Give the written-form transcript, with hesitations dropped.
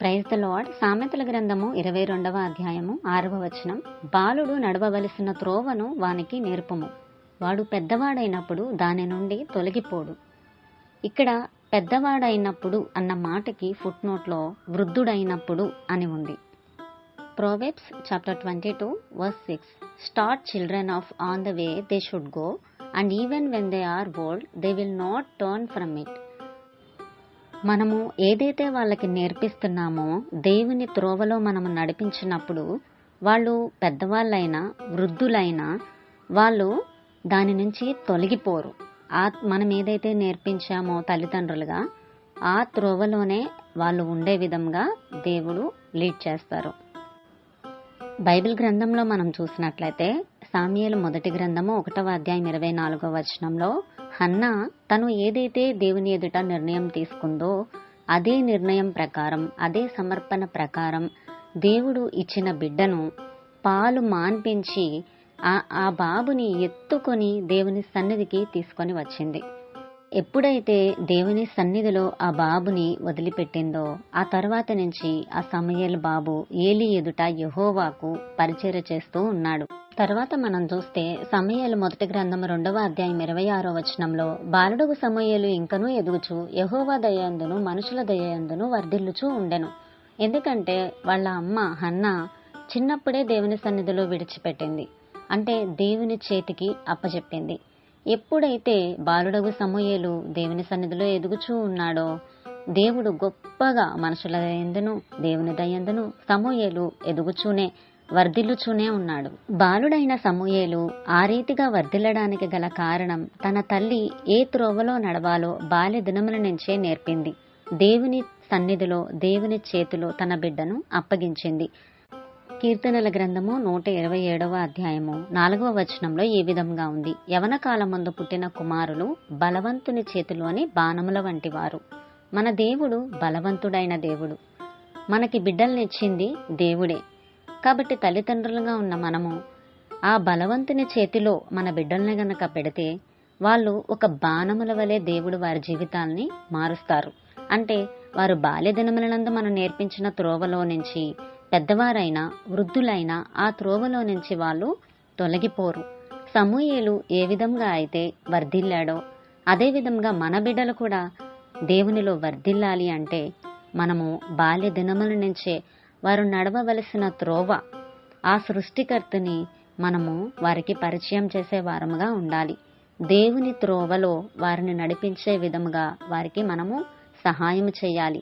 Praise the lord. సామెతల గ్రంథము 22వ అధ్యాయము 6వ వచనం. బాలుడు నడవవలసిన త్రోవను వానికి నేర్పుము, వాడు పెద్దవాడైనప్పుడు దాని నుండి తొలగిపోడు. ఇక్కడ పెద్దవాడైనప్పుడు అన్న మాటకి ఫుట్ నోట్లో వృద్ధుడైనప్పుడు అని ఉంది. Proverbs chapter 22 verse 6. Start children off on the way they should go, and even when they are old, they will not turn from it. మనము ఏదైతే వాళ్ళకి నేర్పిస్తున్నామో దేవుని త్రోవలో మనము నడిపించినప్పుడు వాళ్ళు పెద్దవాళ్ళైనా వృద్ధులైనా వాళ్ళు దాని నుంచి తొలగిపోరు. మనం ఏదైతే నేర్పించామో తల్లిదండ్రులుగా ఆ త్రోవలోనే వాళ్ళు ఉండే విధంగా దేవుడు లీడ్ చేస్తారు. బైబిల్ గ్రంథంలో మనం చూసినట్లయితే సామ్యుయేలు మొదటి గ్రంథము 1వ అధ్యాయం 24వ వచనంలో హన్నా తను ఏదైతే దేవుని ఎదుట నిర్ణయం తీసుకుందో అదే నిర్ణయం ప్రకారం, అదే సమర్పణ ప్రకారం దేవుడు ఇచ్చిన బిడ్డను పాలు మాన్పించి ఆ బాబుని ఎత్తుకొని దేవుని సన్నిధికి తీసుకొని వచ్చింది. ఎప్పుడైతే దేవుని సన్నిధిలో ఆ బాబుని వదిలిపెట్టిందో ఆ తర్వాత నుంచి ఆ సమూయేలు బాబు ఏలీ ఎదుట యెహోవాకు పరిచర్య చేస్తూ ఉన్నాడు. తర్వాత మనం చూస్తే సమూయేలు మొదటి గ్రంథం 2వ అధ్యాయం 26వ వచనంలో బాలుడగు సమూయేలు ఇంకనూ ఎదుగుచు యెహోవా దయయందును మనుషుల దయయందును వర్ధిల్లుచూ ఉండెను. ఎందుకంటే వాళ్ళ అమ్మ హన్నా చిన్నప్పుడే దేవుని సన్నిధిలో విడిచిపెట్టింది, అంటే దేవుని చేతికి అప్పచెప్పింది. ఎప్పుడైతే బాలుడగు సమూయేలు దేవుని సన్నిధిలో ఎదుగుచూ ఉన్నాడో దేవుడు గొప్పగా మనుషుల దయందును దేవుని దయందును సమూయేలు ఎదుగుచూనే వర్ధిల్లుచూనే ఉన్నాడు. బాలుడైన సమూయేలు ఆ రీతిగా వర్ధిల్లడానికి గల కారణం తన తల్లి ఏ త్రోవలో నడవాలో బాల్య దినముల నుంచే నేర్పింది. దేవుని సన్నిధిలో దేవుని చేతిలో తన బిడ్డను అప్పగించింది. కీర్తనల గ్రంథము 127వ అధ్యాయము 4వ వచనంలో ఈ విధంగా ఉంది. యవన కాలమందు పుట్టిన కుమారులు బలవంతుని చేతిలోని బాణముల వంటి వారు. మన దేవుడు బలవంతుడైన దేవుడు. మనకి బిడ్డలనిచ్చింది దేవుడే. కాబట్టి తల్లిదండ్రులుగా ఉన్న మనము ఆ బలవంతుని చేతిలో మన బిడ్డల్ని గనక పెడితే వాళ్ళు ఒక బాణముల వలె దేవుడు వారి జీవితాల్ని మారుస్తారు. అంటే వారు బాల్య దినములందు మనం నేర్పించిన త్రోవలో నుంచి పెద్దవారైనా వృద్ధులైనా ఆ త్రోవలో నుంచి వాళ్ళు తొలగిపోరు. సమూయేలు ఏ విధంగా అయితే వర్ధిల్లాడో అదే విధంగా మన బిడ్డలు కూడా దేవునిలో వర్ధిల్లాలి అంటే మనము బాల్య దినముల నుంచే వారు నడవవలసిన త్రోవ ఆ సృష్టికర్తని మనము వారికి పరిచయం చేసే వారముగా ఉండాలి. దేవుని త్రోవలో వారిని నడిపించే విధముగా వారికి మనము సహాయం చేయాలి.